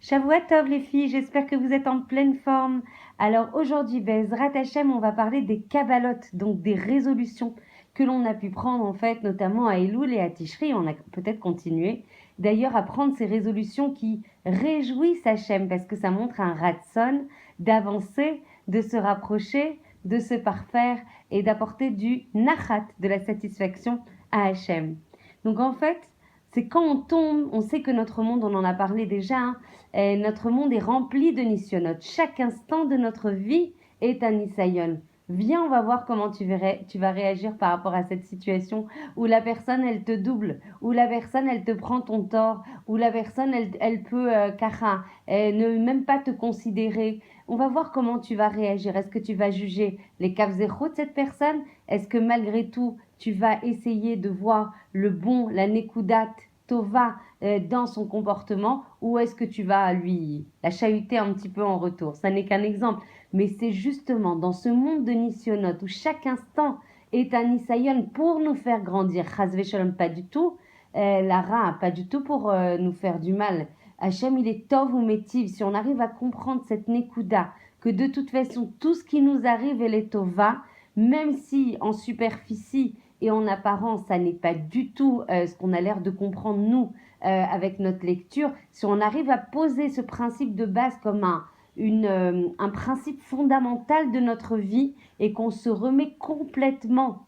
Shavua Tov les filles, j'espère que vous êtes en pleine forme. Alors aujourd'hui, Bezrat Hashem, on va parler des kabbalot, donc des résolutions que l'on a pu prendre en fait, notamment à Elul et à Tishri. On a peut-être continué d'ailleurs à prendre ces résolutions qui réjouissent Hashem parce que ça montre un ratson d'avancer, de se rapprocher, de se parfaire et d'apporter du nachat, de la satisfaction à Hashem. Donc en fait, c'est quand on tombe, on sait que notre monde, on en a parlé déjà, notre monde est rempli de nisyonot. Chaque instant de notre vie est un nisayon. Viens, on va voir comment tu vas réagir par rapport à cette situation où la personne, elle te double, où la personne, elle te prend ton tort, où la personne, elle peut, ne même pas te considérer. On va voir comment tu vas réagir. Est-ce que tu vas juger les kavzechot de cette personne? Est-ce que malgré tout, tu vas essayer de voir le bon, la nekudat tova dans son comportement, ou est-ce que tu vas la chahuter un petit peu en retour? Ça n'est qu'un exemple, mais c'est justement dans ce monde de nisyonot où chaque instant est un nisayon pour nous faire grandir. Chas v'shalom, pas du tout, Lara, pas du tout pour nous faire du mal. Hachem, il est tov ou métiv. Si on arrive à comprendre cette nekuda, que de toute façon, tout ce qui nous arrive, elle est tova, même si en superficie et en apparence, ça n'est pas du tout ce qu'on a l'air de comprendre, nous, avec notre lecture. Si on arrive à poser ce principe de base comme un principe fondamental de notre vie et qu'on se remet complètement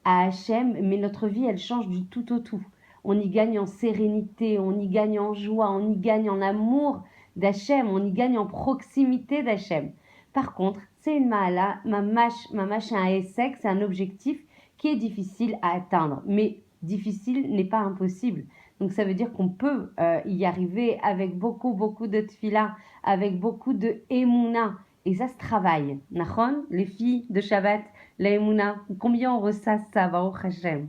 à Hachem, mais notre vie, elle change du tout au tout. On y gagne en sérénité, on y gagne en joie, on y gagne en amour d'Hachem, on y gagne en proximité d'Hachem. Par contre, c'est une ma'ala, mamash, c'est un essai, c'est un objectif qui est difficile à atteindre. Mais difficile n'est pas impossible. Donc ça veut dire qu'on peut y arriver avec beaucoup de tfila, avec beaucoup de émouna. Et ça se travaille. Nachon, les filles de Shabbat, la émouna, combien on ressasse ça, Baruch Hashem.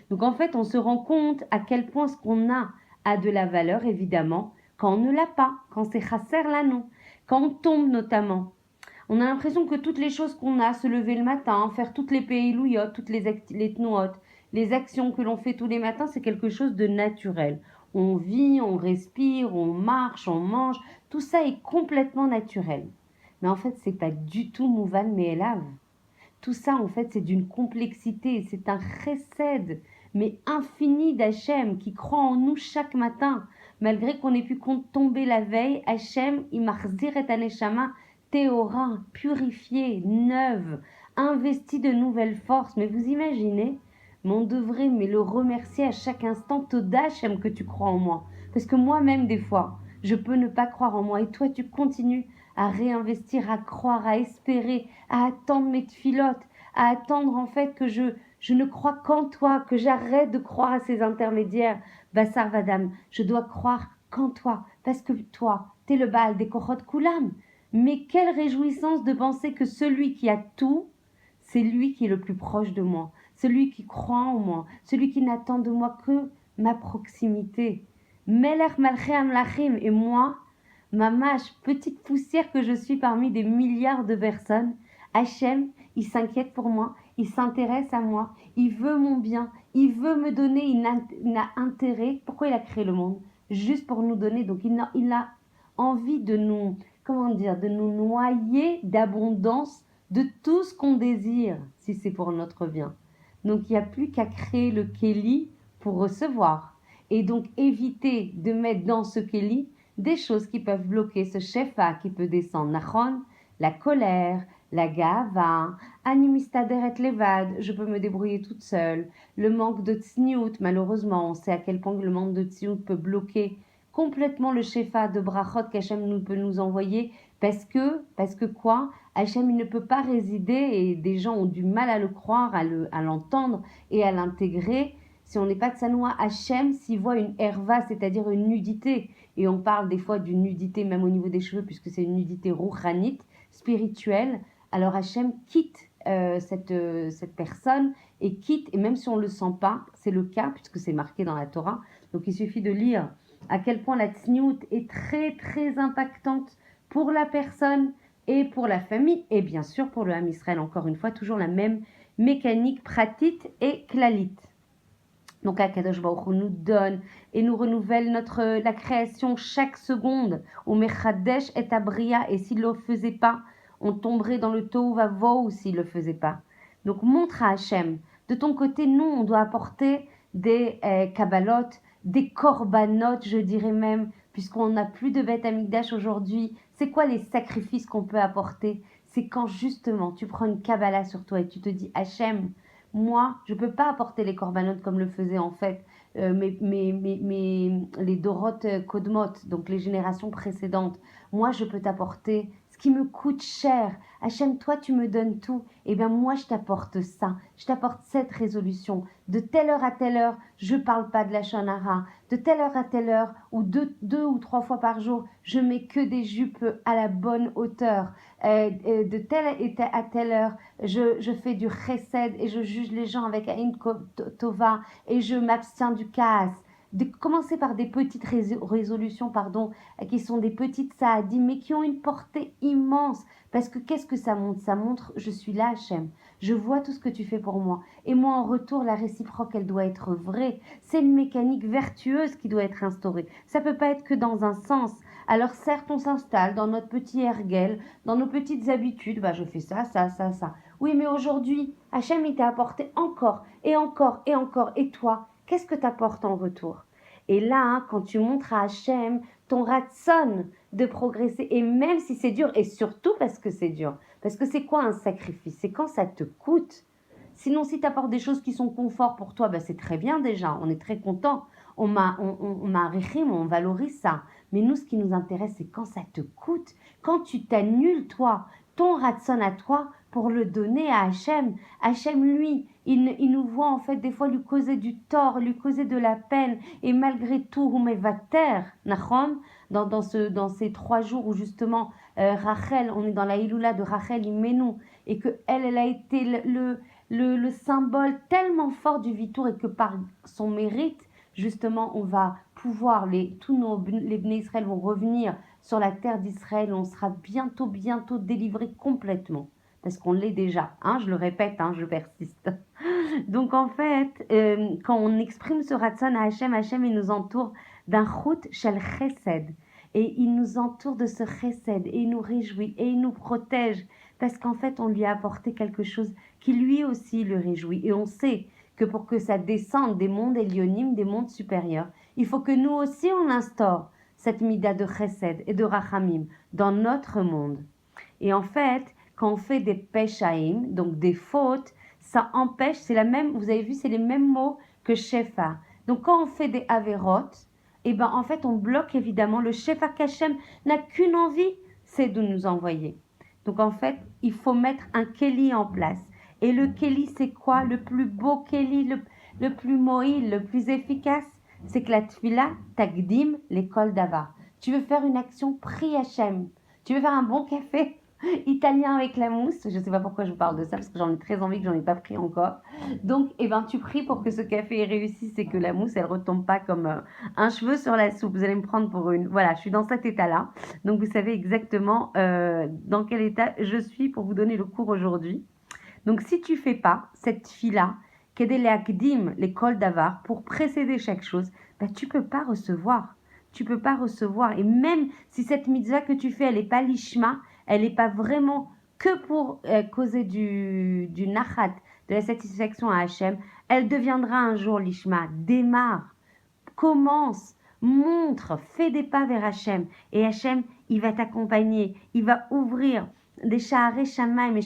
Donc en fait, on se rend compte à quel point ce qu'on a de la valeur, évidemment, quand on ne l'a pas, quand c'est chasser l'annon, quand on tombe notamment. On a l'impression que toutes les choses qu'on a, se lever le matin, faire toutes les peilouyotes, toutes les tnouot, les actions que l'on fait tous les matins, c'est quelque chose de naturel. On vit, on respire, on marche, on mange, tout ça est complètement naturel. Mais en fait, c'est pas du tout mouvan me'elav. Tout ça, en fait, c'est d'une complexité, c'est un chesed, mais infini d'Hachem qui croit en nous chaque matin. Malgré qu'on ait pu tomber la veille, Hachem, il marzir et aneshama, théora, purifiée, neuve, investie de nouvelles forces. Mais vous imaginez, mais on devrait le remercier à chaque instant, Toda Hachem, que tu crois en moi. Parce que moi-même, des fois, je peux ne pas croire en moi. Et toi, tu continues à réinvestir, à croire, à espérer, à attendre mes tfilotes, à attendre en fait que je ne crois qu'en toi, que j'arrête de croire à ces intermédiaires. Bassar Vadam, je dois croire qu'en toi, parce que toi, t'es le Baal des Kochot Kulam. Mais quelle réjouissance de penser que celui qui a tout, c'est lui qui est le plus proche de moi, celui qui croit en moi, celui qui n'attend de moi que ma proximité. Melech Malchei Amlachim, et moi, mamash, petite poussière que je suis parmi des milliards de personnes, Hachem, il s'inquiète pour moi, il s'intéresse à moi, il veut mon bien, il veut me donner, il a intérêt. Pourquoi il a créé le monde? Juste pour nous donner. Donc il a envie de nous, comment dire, de nous noyer d'abondance de tout ce qu'on désire, si c'est pour notre bien. Donc il n'y a plus qu'à créer le Kéli pour recevoir. Et donc éviter de mettre dans ce Kéli des choses qui peuvent bloquer ce shefa qui peut descendre. Nachon, la colère, la gava, animistaderet levad, je peux me débrouiller toute seule. Le manque de tsniout, malheureusement, on sait à quel point le manque de tsniout peut bloquer complètement le shefa de brachot qu'Hachem peut nous envoyer. Parce que quoi? Hachem, il ne peut pas résider, et des gens ont du mal à le croire, à l'entendre et à l'intégrer. Si on n'est pas de Sanoa, Hachem s'y voit une herva, c'est-à-dire une nudité. Et on parle des fois d'une nudité même au niveau des cheveux, puisque c'est une nudité rouchanite, spirituelle. Alors Hachem quitte cette personne et quitte, et même si on ne le sent pas, c'est le cas, puisque c'est marqué dans la Torah. Donc il suffit de lire à quel point la tsniout est très impactante pour la personne et pour la famille, et bien sûr pour le Ham Israël. Encore une fois, toujours la même mécanique pratite et klalite. Donc Akadosh Baruch Hu nous donne et nous renouvelle la création chaque seconde. Au Mechadesh et Abria, et s'il ne le faisait pas, on tomberait dans le Tohu Vavohu s'il ne le faisait pas. Donc montre à Hachem. De ton côté, nous, on doit apporter des Kabbalot, des Korbanot, je dirais même, puisqu'on n'a plus de Beth Amikdash aujourd'hui. C'est quoi les sacrifices qu'on peut apporter? C'est quand justement tu prends une Kabbalah sur toi et tu te dis Hachem, moi, je ne peux pas apporter les corbanotes comme le faisaient en fait les Doroth Kodmot, donc les générations précédentes. Moi, je peux t'apporter ce qui me coûte cher. Hachem, toi, tu me donnes tout. Eh bien, moi, je t'apporte ça. Je t'apporte cette résolution. De telle heure à telle heure, je ne parle pas de la Shonara. De telle heure à telle heure, ou deux ou trois fois par jour, je mets que des jupes à la bonne hauteur. De telle à telle heure, je fais du chesed et je juge les gens avec Aïn Tova et je m'abstiens du kaas. De commencer par des petites résolutions, qui sont des petites saadim, mais qui ont une portée immense. Parce que qu'est-ce que ça montre? Ça montre, je suis là, Hachem. Je vois tout ce que tu fais pour moi. Et moi, en retour, la réciproque, elle doit être vraie. C'est une mécanique vertueuse qui doit être instaurée. Ça peut pas être que dans un sens. Alors certes, on s'installe dans notre petit erguel, dans nos petites habitudes. Bah, je fais ça, ça, ça, ça. Oui, mais aujourd'hui, Hachem, il t'a apporté encore, et encore, et encore. Et toi, qu'est-ce que t'apportes en retour? Et là, quand tu montres à Hachem ton ratson de progresser, et même si c'est dur, et surtout parce que c'est dur, parce que c'est quoi un sacrifice? C'est quand ça te coûte. Sinon, si tu apportes des choses qui sont confort pour toi, bah, c'est très bien déjà, on est très content. On on valorise ça. Mais nous, ce qui nous intéresse, c'est quand ça te coûte, quand tu t'annules, toi, ton ratson à toi, pour le donner à Hachem. Hachem, lui, il nous voit en fait des fois lui causer du tort, lui causer de la peine, et malgré tout, Humevater, Nachon, dans ces 3 jours où justement Rachel, on est dans la Iloula de Rachel Imenu, et que elle a été le symbole tellement fort du Vitour, et que par son mérite, justement, on va pouvoir, les Bnei Israël vont revenir sur la terre d'Israël, on sera bientôt délivré complètement. Parce qu'on l'est déjà, hein, je le répète, hein, je persiste. Donc en fait, quand on exprime ce ratson à Hachem, Hachem, il nous entoure d'un chut shel chesed. Et il nous entoure de ce chesed, et il nous réjouit, et il nous protège. Parce qu'en fait, on lui a apporté quelque chose qui lui aussi le réjouit. Et on sait que pour que ça descende des mondes élionimes, des mondes supérieurs, il faut que nous aussi on instaure cette mida de chesed et de rachamim dans notre monde. Et en fait, quand on fait des peshaim, donc des fautes, ça empêche, c'est la même, vous avez vu, c'est les mêmes mots que shefa. Donc quand on fait des averot, et ben en fait on bloque évidemment le shefa qu'Hachem n'a qu'une envie, c'est de nous envoyer. Donc en fait, il faut mettre un keli en place. Et le keli, c'est quoi? Le plus beau keli, le plus moïl, le plus efficace, c'est que la tfila tagdim l'école d'avar. Tu veux faire une action, prie Hachem. Tu veux faire un bon café italien avec la mousse. Je ne sais pas pourquoi je vous parle de ça, parce que j'en ai très envie, que j'en ai pas pris encore. Donc, eh ben, tu pries pour que ce café réussisse et que la mousse, elle retombe pas comme un cheveu sur la soupe. Vous allez me prendre pour une... Voilà, je suis dans cet état-là. Donc, vous savez exactement dans quel état je suis pour vous donner le cours aujourd'hui. Donc, si tu fais pas cette fila, kedele akdim, l'école d'avar, pour précéder chaque chose, bah, tu peux pas recevoir. Tu peux pas recevoir. Et même si cette mitzvah que tu fais, elle n'est pas lishma, elle n'est pas vraiment que pour causer du nachat, de la satisfaction à Hachem, elle deviendra un jour lishma. Démarre, commence, montre, fais des pas vers Hachem. Et Hachem, il va t'accompagner, il va ouvrir des sha'arei shamaim. Mais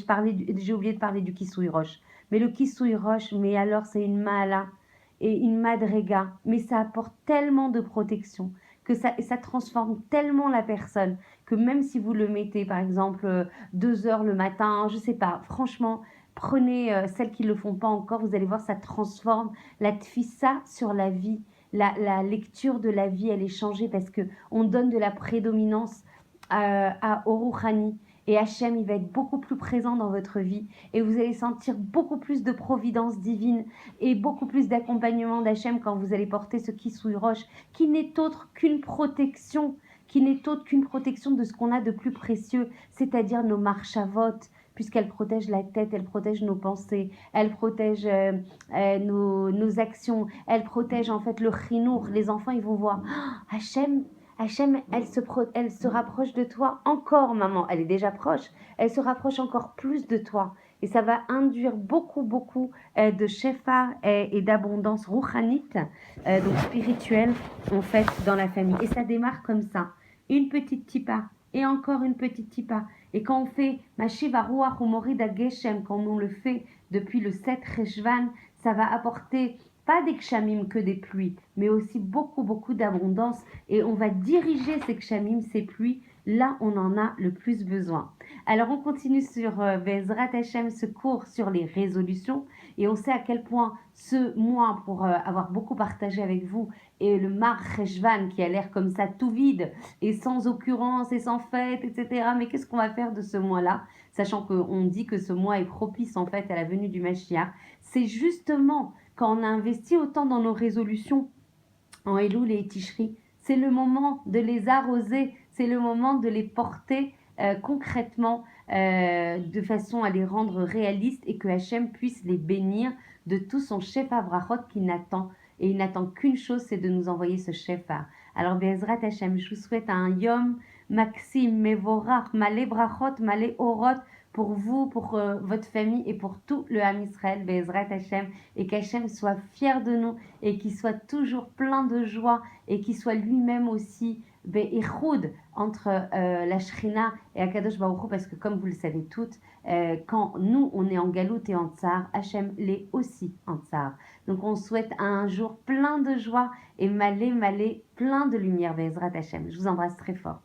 j'ai oublié de parler du kisui roche. Mais le kisui roche, mais alors c'est une mala et une madrega. Mais ça apporte tellement de protection que ça transforme tellement la personne que même si vous le mettez, par exemple, 2 heures le matin, je sais pas, franchement, prenez celles qui ne le font pas encore, vous allez voir, ça transforme la tfissa sur la vie. La lecture de la vie, elle est changée parce qu'on donne de la prédominance à Oruchani. Et Hachem, il va être beaucoup plus présent dans votre vie. Et vous allez sentir beaucoup plus de providence divine et beaucoup plus d'accompagnement d'Hachem quand vous allez porter ce Kisui Roche, qui n'est autre qu'une protection, qui n'est autre qu'une protection de ce qu'on a de plus précieux, c'est-à-dire nos marchavot. puisqu'elle protège la tête, elle protège nos pensées, elle protège nos actions, elle protège en fait le chinour. Les enfants, ils vont voir, oh, Hachem, elle se rapproche de toi encore, maman. Elle est déjà proche. Elle se rapproche encore plus de toi. Et ça va induire beaucoup de shefa et d'abondance rouhanite, donc spirituelle, en fait, dans la famille. Et ça démarre comme ça. Une petite tipa et encore une petite tipa. Et quand on fait Mashiva Ruach ou Morida Geshem, quand on le fait depuis le 7 Reshvan, ça va apporter pas des kshamim que des pluies, mais aussi beaucoup d'abondance. Et on va diriger ces kshamim, ces pluies, là on en a le plus besoin. Alors on continue sur Bezrat Hashem, ce cours sur les résolutions. Et on sait à quel point ce mois, pour avoir beaucoup partagé avec vous, et le Mar Cheshvan qui a l'air comme ça tout vide et sans occurrence et sans fête, etc. Mais qu'est-ce qu'on va faire de ce mois-là, sachant qu'on dit que ce mois est propice en fait à la venue du Mashiach. C'est justement quand on a investi autant dans nos résolutions en Elul et Tishri, c'est le moment de les arroser, c'est le moment de les porter concrètement de façon à les rendre réalistes et que Hachem puisse les bénir de tout son chef Avrachot qui n'attend. Et il n'attend qu'une chose, c'est de nous envoyer ce Shefar. Alors, Be'ezrat Hashem, je vous souhaite un Yom Maxim, Mevorach, Malé Brachot, Malé Orot, pour vous, pour votre famille et pour tout le Ham Israël, Be'ezrat Hashem, et qu'Hachem soit fier de nous et qu'il soit toujours plein de joie et qu'il soit lui-même aussi Be'echoud entre la Shrina et Akadosh Baruch Hu, parce que comme vous le savez toutes, quand nous on est en galout et en tsar, Hachem l'est aussi en tsar. Donc on souhaite un jour plein de joie et malé, plein de lumière, Be'ezrat Hashem. Je vous embrasse très fort.